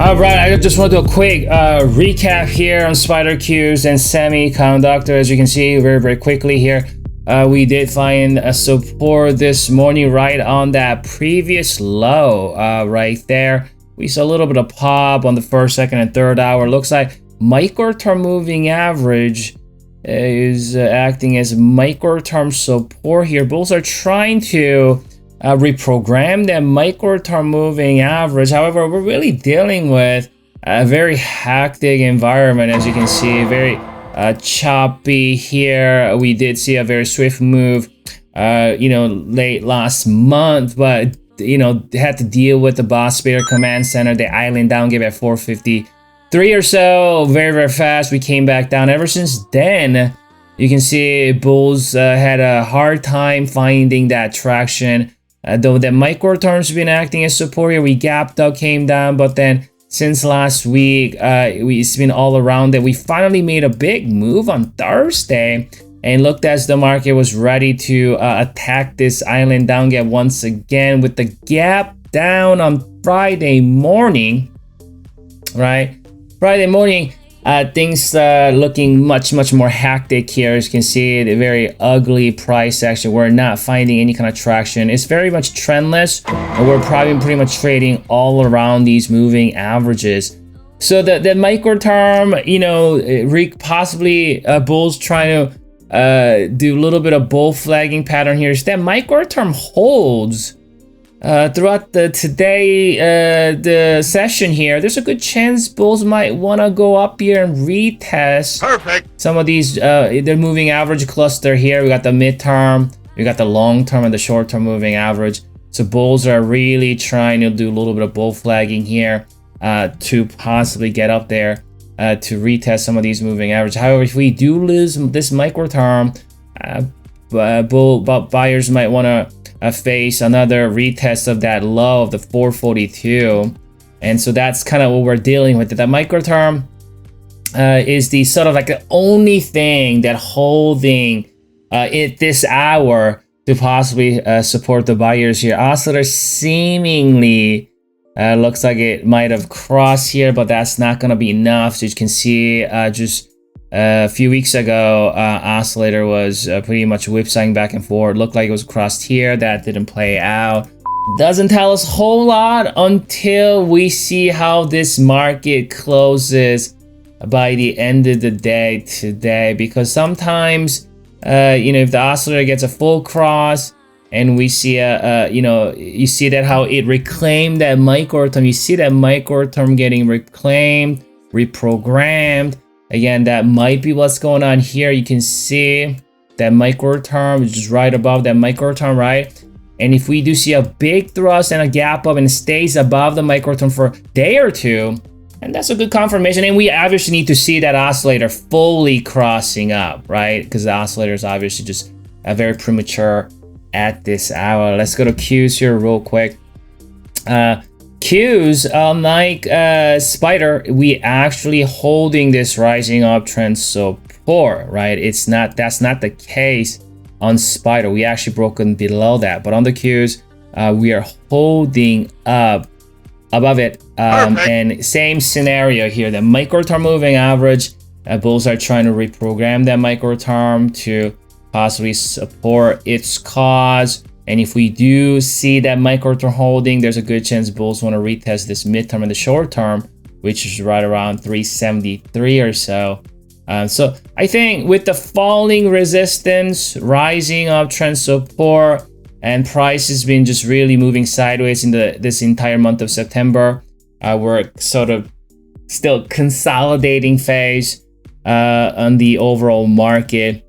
All right, I just want to do a quick recap here on Spider Qs and semiconductor. As you can see, very quickly here, we did find a support this morning right on that previous low right there. We saw a little bit of pop on the first, second, and third hour. Looks like micro-term moving average is acting as micro-term support here. Bulls are trying to reprogram that micro-term moving average. However, we're really dealing with a very hectic environment, as you can see, very choppy here. We did see a very swift move, late last month, but had to deal with the boss bear command center, the island down gave at 453 or so, very fast. We came back down. Ever since then, you can see bulls had a hard time finding that traction. Though the micro terms been acting as support here, we gapped up, came down, but then since last week, it's been all around that. We finally made a big move on Thursday and looked as the market was ready to attack this island down gap once again with the gap down on Friday morning, right? Friday morning, things looking much more hectic here. As you can see, the very ugly price action. We're not finding any kind of traction. It's very much trendless, and we're probably pretty much trading all around these moving averages. So the micro term, possibly bulls trying to do a little bit of bull flagging pattern here. Is that micro term holds throughout the session here, there's a good chance bulls might want to go up here and retest some of these the moving average cluster here. We got the midterm, we got the long term, and the short term moving average. So bulls are really trying to do a little bit of bull flagging here to possibly get up there to retest some of these moving averages. However, if we do lose this micro term, buyers might want to face another retest of that low of the 442, and so that's kind of what we're dealing with. That micro term is the sort of like the only thing that holding it this hour to possibly support the buyers here. Oscillator seemingly looks like it might have crossed here, but that's not going to be enough. So you can see just a few weeks ago, oscillator was pretty much whipsawing back and forth. Looked like it was crossed here. That didn't play out. Doesn't tell us a whole lot until we see how this market closes by the end of the day today. Because sometimes, if the oscillator gets a full cross and we see you see that how it reclaimed that micro term. You see that micro term getting reclaimed, reprogrammed. Again, that might be what's going on here. You can see that micro term is just right above that micro term, right? And if we do see a big thrust and a gap up and it stays above the micro term for a day or two, and that's a good confirmation. And we obviously need to see that oscillator fully crossing up, right? Because the oscillator is obviously just very premature at this hour. Let's go to Qs here real quick. Qs, like Spider, we actually holding this rising uptrend support, right? That's not the case on Spider. We actually broken below that, but on the Qs, we are holding up above it. And same scenario here. The micro term moving average, bulls are trying to reprogram that micro term to possibly support its cause. And if we do see that micro term holding, there's a good chance bulls want to retest this midterm and the short term, which is right around 373 or so. So I think with the falling resistance, rising uptrend support, and price has been just really moving sideways in this entire month of September, we're sort of still consolidating phase on the overall market.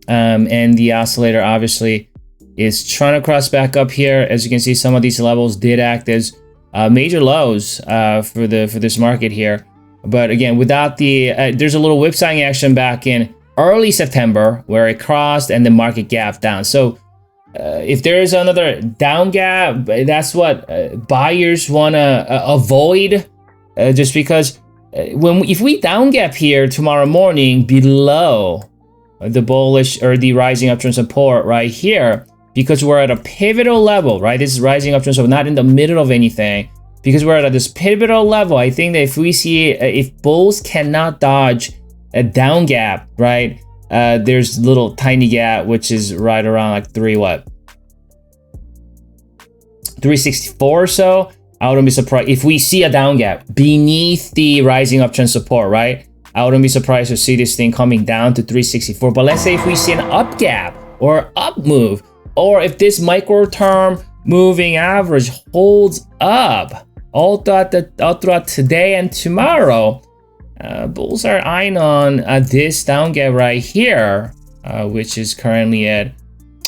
And the oscillator obviously is trying to cross back up here. As you can see, some of these levels did act as major lows for this market here. But again, without the there's a little whipsawing action back in early September where it crossed and the market gapped down. So if there is another down gap, that's what buyers want to avoid, just because if we down gap here tomorrow morning below the bullish or the rising uptrend support right here, because we're at a pivotal level, right? This is rising uptrend, so not in the middle of anything. because we're at this pivotal level. I think that if we see, if bulls cannot dodge a down gap, right? There's a little tiny gap, which is right around like 364 or so. I wouldn't be surprised if we see a down gap beneath the rising uptrend support, right? I wouldn't be surprised to see this thing coming down to 364. But let's say if we see an up gap or up move, or if this micro term moving average holds up all throughout today and tomorrow, bulls are eyeing on this down gap right here, which is currently at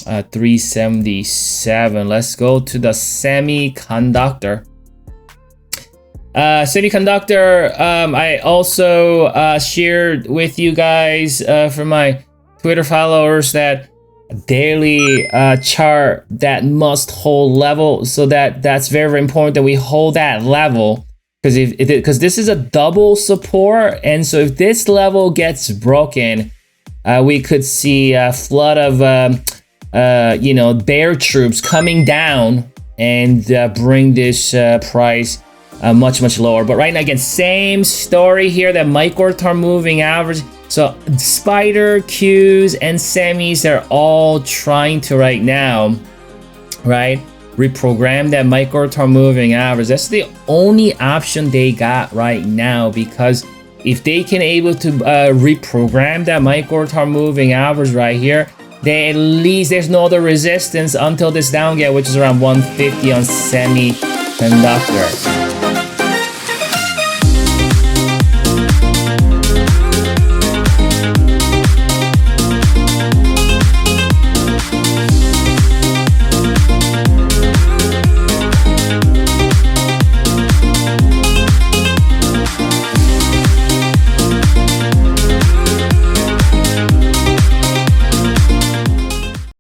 377. Let's go to the semiconductor. I also shared with you guys for my Twitter followers that daily chart that must hold level. So that's very, very important that we hold that level, because this is a double support, and so if this level gets broken, we could see a flood of bear troops coming down and bring this price much lower. But right now, again, same story here, that micro term moving average. So spider, Qs, and semis, they're all trying to right now, right, reprogram that micro term moving average. That's the only option they got right now, because if they can able to reprogram that micro term moving average right here, then at least there's no other resistance until this down gap, which is around 150 on semiconductor.